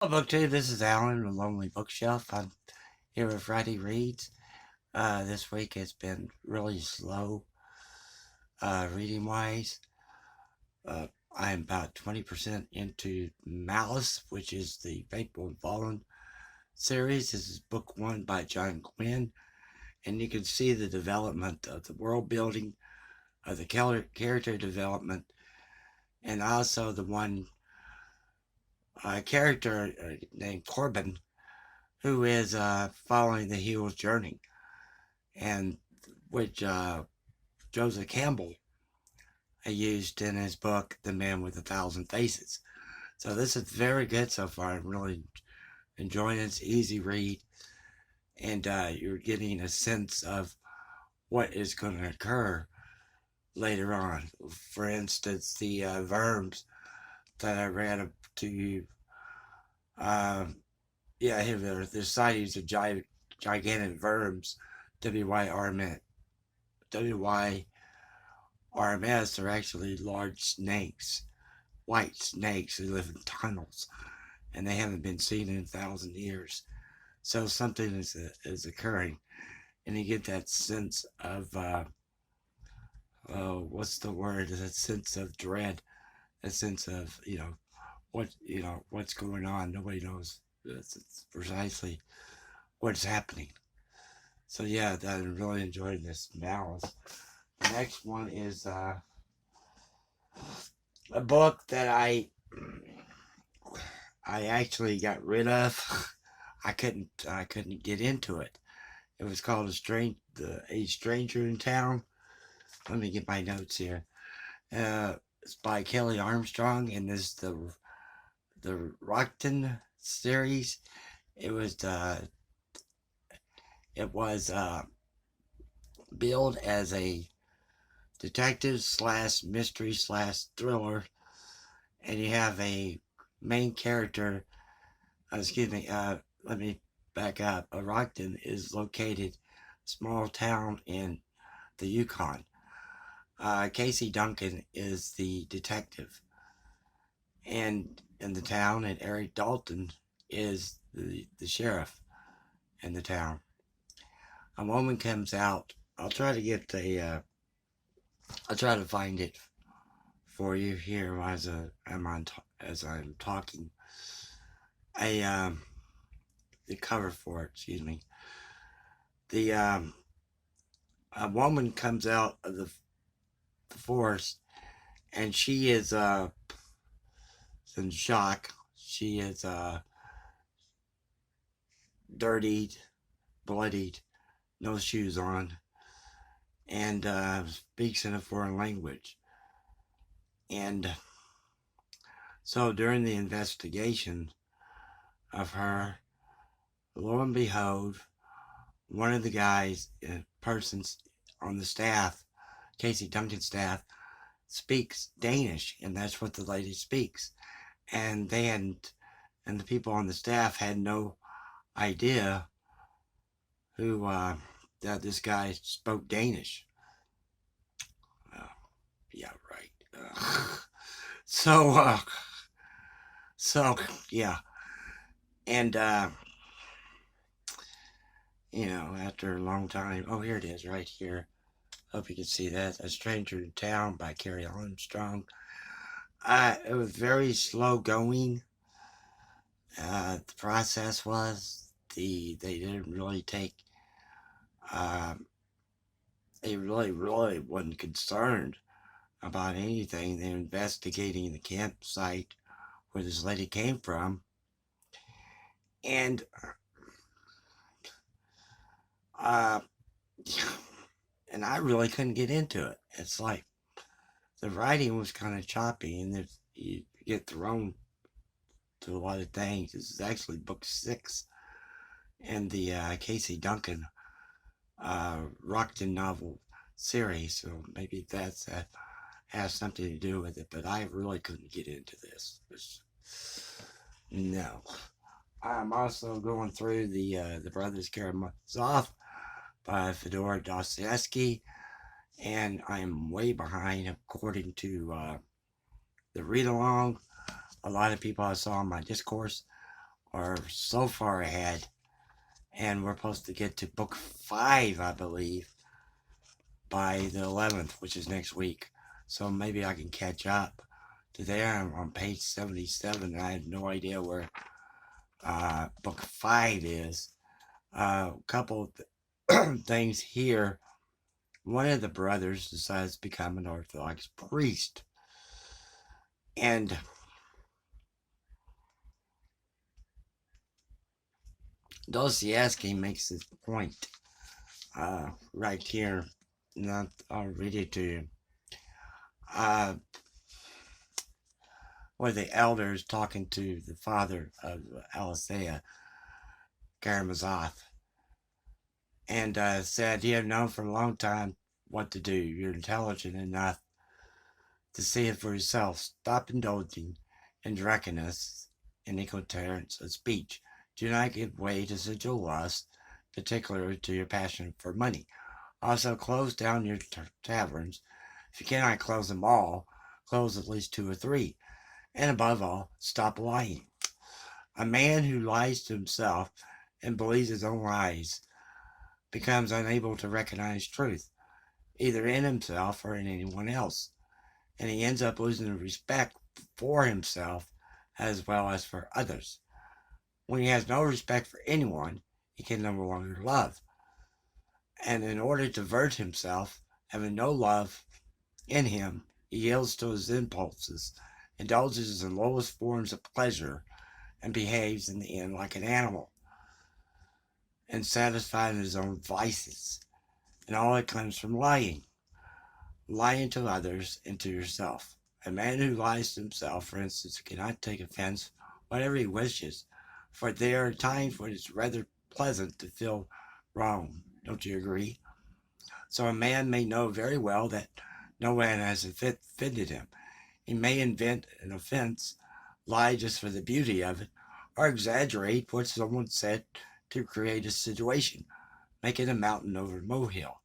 Hello, Book Two. This is Alan from Lonely Bookshelf. I'm here with Friday Reads. This week has been really slow reading wise. I'm about 20% into Malice, which is the Faithful and Fallen series. This is book one by John Quinn, and you can see the development of the world building, of the character development, and also the one character named Corbin who is following the hero's journey, and which Joseph Campbell used in his book, The Man with a Thousand Faces. So this is very good so far. I'm really enjoying it. It's easy read, and you're getting a sense of what is going to occur later on. For instance, the verbs that I read to you. Yeah, here the sightings of gigantic verbs, WYRMS. WYRMS are actually large snakes, white snakes who live in tunnels, and they haven't been seen in 1,000 years. So something is occurring, and you get that sense of what's the word? That sense of dread, a sense of what's going on. Nobody knows precisely what's happening. So yeah, I'm really enjoying this Malice. The next one is a book that I actually got rid of. I couldn't get into it. It was called A Stranger in Town. Let me get my notes here. It's by Kelly Armstrong, and this is the Rockton series. It was it was billed as a detective slash mystery slash thriller, and you have a main character. Excuse me. Let me back up. Rockton is located small town in the Yukon. Casey Duncan is the detective, and in the town, and Eric Dalton is the sheriff in the town. A woman comes out. I'll try to get the. I'll try to find it for you here as I'm talking. A the cover for it. Excuse me. The a woman comes out of the forest, and she is in shock. She is dirtied, bloodied, no shoes on, and speaks in a foreign language. And so during the investigation of her, lo and behold, one of the guys, persons on the staff, Casey Duncan's staff, speaks Danish, and that's what the lady speaks. And and the people on the staff had no idea who that this guy spoke Danish. Uh, yeah, right. So, so yeah, and after a long time, oh, here it is, right here. Hope you can see that. A Stranger in Town by Carrie Armstrong. It was very slow going. The process was they didn't really take. Um, they really wasn't concerned about anything. They're investigating the campsite where this lady came from, and uh, and I really couldn't get into it. It's like the writing was kind of choppy, and you get thrown to a lot of things. This is actually book six in the Casey Duncan Rockton novel series, so maybe that's has something to do with it. But I really couldn't get into this. No. I'm also going through the Brothers Karamazov by Fyodor Dostoevsky, and I'm way behind according to the read along. A lot of people I saw in my discourse are so far ahead, and we're supposed to get to book 5, I believe, by the 11th, which is next week. So maybe I can catch up. Today I'm on page 77, and I have no idea where book 5 is. A couple things here. One of the brothers decides to become an Orthodox priest. And Dostoevsky makes this point right here. I'll read it to you. Where the elders talking to the father of Alisea, Karamazov, and said, "You have known for a long time what to do. You're intelligent enough to see it for yourself. Stop indulging in drunkenness and incoherence of speech. Do not give way to sensual lust, particularly to your passion for money. Also, close down your taverns. If you cannot close them all, close at least 2 or 3. And above all, stop lying. A man who lies to himself and believes his own lies becomes unable to recognize truth, either in himself or in anyone else. And he ends up losing respect for himself as well as for others. When he has no respect for anyone, he can no longer love. And in order to avert himself, having no love in him, he yields to his impulses, indulges in lowest forms of pleasure, and behaves in the end like an animal, and satisfied in his own vices. And all it comes from lying. Lying to others and to yourself. A man who lies to himself, for instance, cannot take offense whatever he wishes, for there are times when it's rather pleasant to feel wrong. Don't you agree? So a man may know very well that no one has offended him. He may invent an offense, lie just for the beauty of it, or exaggerate what someone said to create a situation, make it a mountain over a molehill.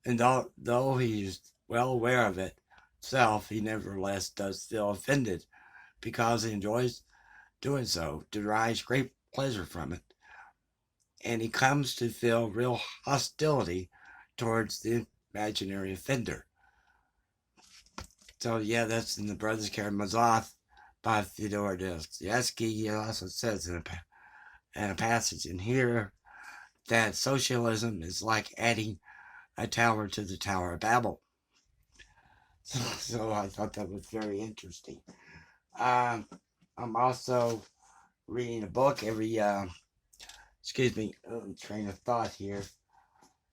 And though he is well aware of it himself, he nevertheless does feel offended because he enjoys doing so, derives great pleasure from it, and he comes to feel real hostility towards the imaginary offender. So yeah, that's in the Brothers Karamazov by Fyodor Dostoevsky. He also says in a passage in here that socialism is like adding a tower to the Tower of Babel. So I thought that was very interesting. I'm also reading a book every, excuse me, train of thought here.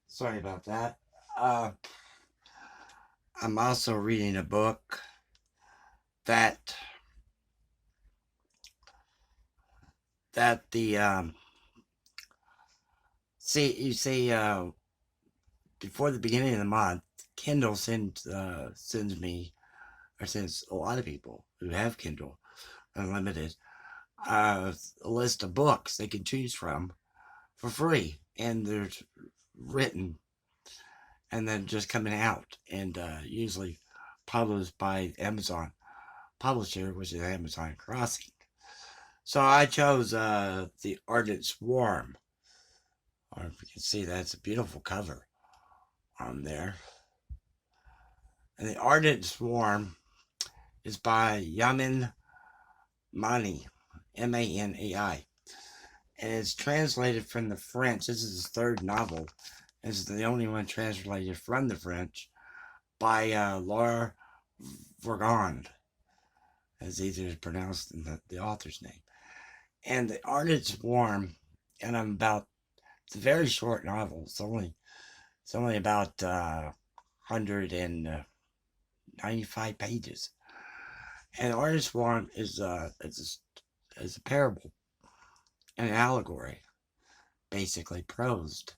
Sorry about that. Uh, I'm also reading a book that the you see before the beginning of the month, Kindle sends me, or sends a lot of people who have Kindle Unlimited a list of books they can choose from for free, and they're written and then just coming out, and usually published by Amazon publisher, which is Amazon Crossing. So I chose the Ardent Swarm, or if you can see that, it's a beautiful cover on there. And the Ardent Swarm is by Yamin Mani, Manai. And it's translated from the French. This is his third novel. This is the only one translated from the French by Laura Vergond, as either is pronounced in the author's name. And the Ardent Swarm, and it's a very short novel. It's only about 195 pages. And Ardent Swarm is a parable, an allegory, basically prosed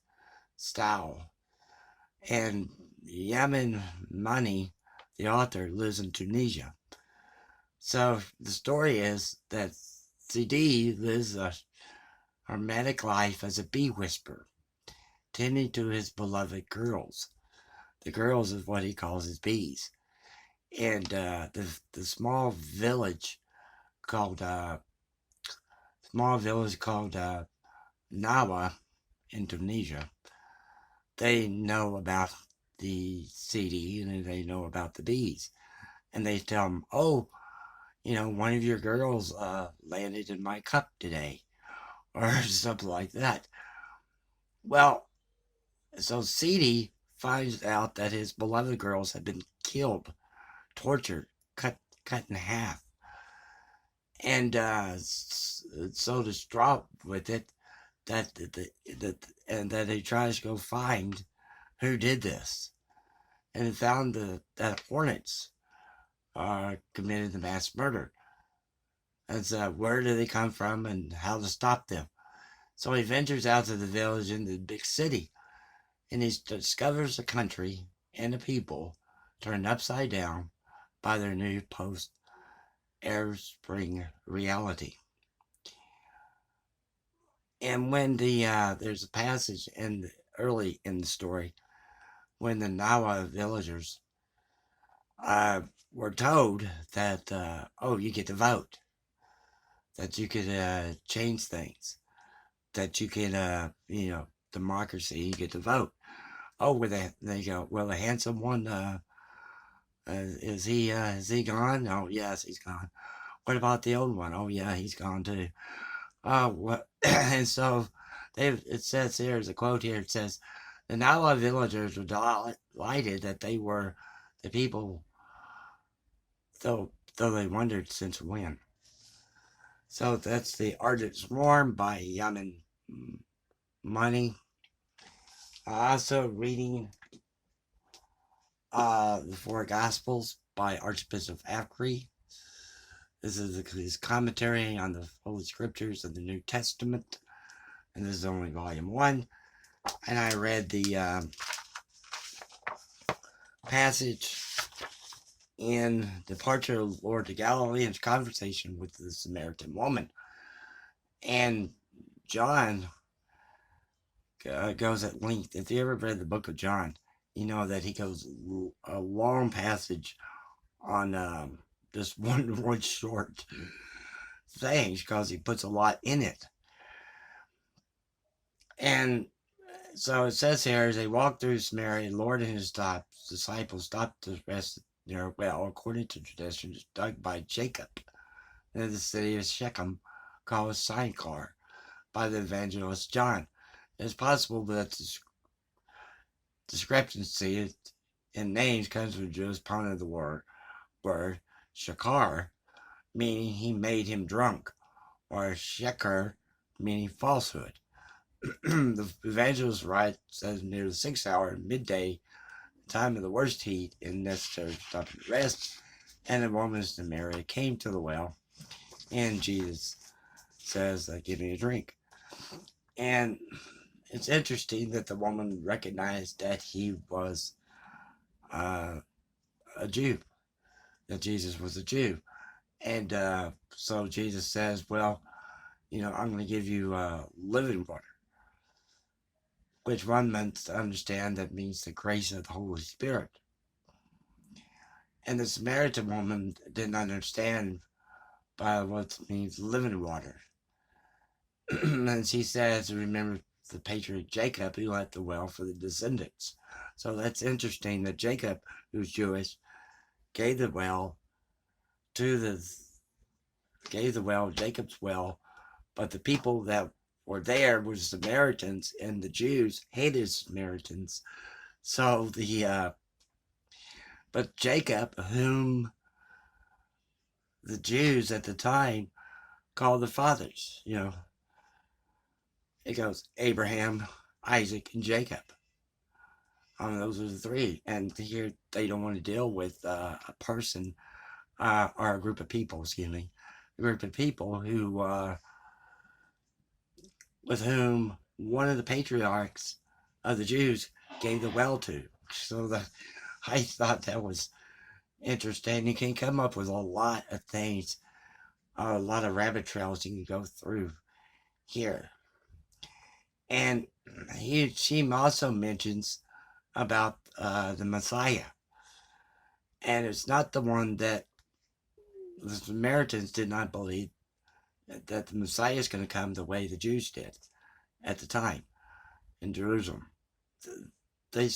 style. And Yamin Mani, the author, lives in Tunisia. So the story is that CD lives a hermetic life as a bee whisperer, tending to his beloved girls. The girls is what he calls his bees. And the small village called small village called Nawa, Indonesia. They know about the CD and they know about the bees. And they tell them, oh, one of your girls landed in my cup today, or something like that. Well, so CD finds out that his beloved girls have been killed, tortured, cut in half, and so distraught with it that he tries to go find who did this, and found that Hornets committed the mass murder. And so, where do they come from, and how to stop them? So he ventures out to the village into the big city, and he discovers a country and a people turned upside down by their new post-Arab Spring reality. And when there's a passage early in the story when the Nawa villagers were told that you get to vote, that you could change things, that you can democracy, you get to vote. Oh, they go, well, the handsome one, is he gone? Oh, yes, he's gone. What about the old one? Oh, yeah, he's gone too. What? And so it says here, there's a quote here, it says, the Nawa villagers were delighted that they were the people, though they wondered since when. So that's the Ardent Swarm by Yaman Money. Also reading the Four Gospels by Archbishop Akri. This is his commentary on the Holy Scriptures of the New Testament, and this is only volume 1. And I read the passage in Departure of the Lord to Galilee and conversation with the Samaritan woman. And John goes at length. If you ever read the book of John, you know that he goes a long passage on just one short thing because he puts a lot in it. And so it says here, as they walked through Samaria, the Lord and his disciples stopped to rest near a well, according to tradition, dug by Jacob in the city of Shechem, called Sychar by the evangelist John. It's possible that the discrepancy in names comes from the Jewish part of the word shakar, meaning he made him drunk, or sheker, meaning falsehood. The evangelist writes, says near the 6th hour, midday, time of the worst heat, and necessary to stop and rest. And the woman, Samaria, came to the well, and Jesus says, give me a drink. And it's interesting that the woman recognized that he was a Jew, that Jesus was a Jew. And so Jesus says, well, I'm going to give you living water, which one must understand that means the grace of the Holy Spirit. And the Samaritan woman didn't understand by what means living water. And she says, remember the patriarch Jacob who let the well for the descendants. So that's interesting that Jacob, who's Jewish, gave the well, Jacob's well, but the people that were there were Samaritans, and the Jews hated Samaritans. So but Jacob, whom the Jews at the time called the fathers, it goes Abraham, Isaac, and Jacob. Those are the three. And here they don't want to deal with a person or a group of people, a group of people who, with whom one of the patriarchs of the Jews gave the well to. So I thought that was interesting. You can come up with a lot of things, a lot of rabbit trails you can go through here. And she also mentions about the Messiah. And it's not the one that the Samaritans did not believe that the Messiah is going to come the way the Jews did at the time in Jerusalem. They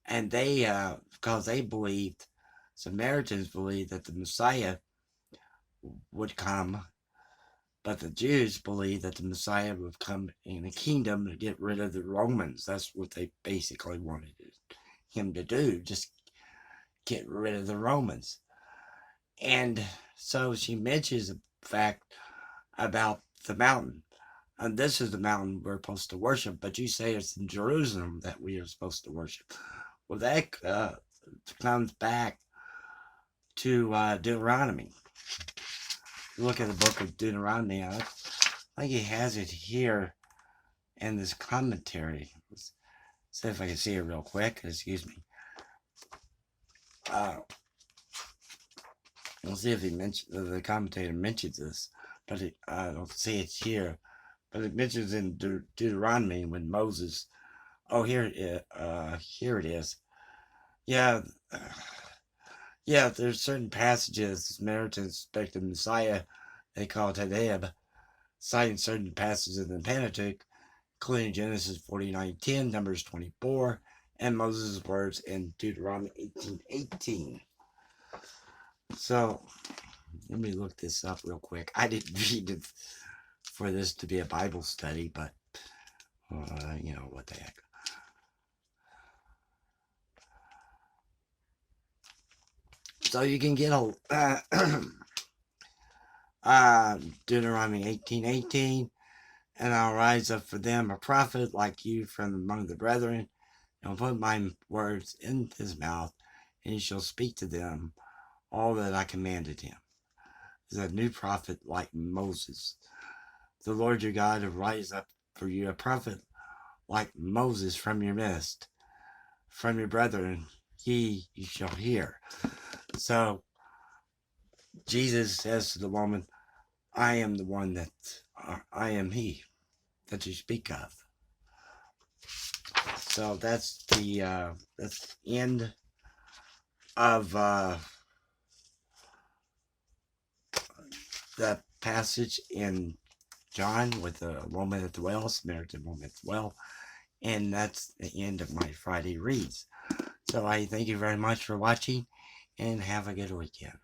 and they because they believed, Samaritans believed that the Messiah would come, but the Jews believed that the Messiah would come in a kingdom to get rid of the Romans. That's what they basically wanted him to do, just get rid of the Romans. And so she mentions the fact about the mountain. And this is the mountain we're supposed to worship, but you say it's in Jerusalem that we are supposed to worship. Well, that comes back to Deuteronomy. Look at the book of Deuteronomy. I think he has it here in this commentary. Let's see if I can see it real quick. Excuse me. We'll see if the commentator mentions this, but I don't see it here. But it mentions in Deuteronomy when Moses. Oh, here it is. Yeah, yeah. There's certain passages the Samaritans expect the Messiah. They call it Tadeb, citing certain passages in the Pentateuch, including Genesis 49:10, Numbers 24, and Moses' words in Deuteronomy 18:18. So, let me look this up real quick. I didn't read it for this to be a Bible study, but, you know, what the heck. So you can get a Deuteronomy 18:18, and I'll rise up for them a prophet like you from among the brethren, and I'll put my words in his mouth, and he shall speak to them all that I commanded him. Is a new prophet like Moses. The Lord your God will rise up for you a prophet like Moses from your midst. From your brethren, you shall hear. So, Jesus says to the woman, I am the one that, I am he that you speak of. So that's the end of the passage in John with the woman at the well, Samaritan woman at the well. And that's the end of my Friday reads. So I thank you very much for watching, and have a good weekend.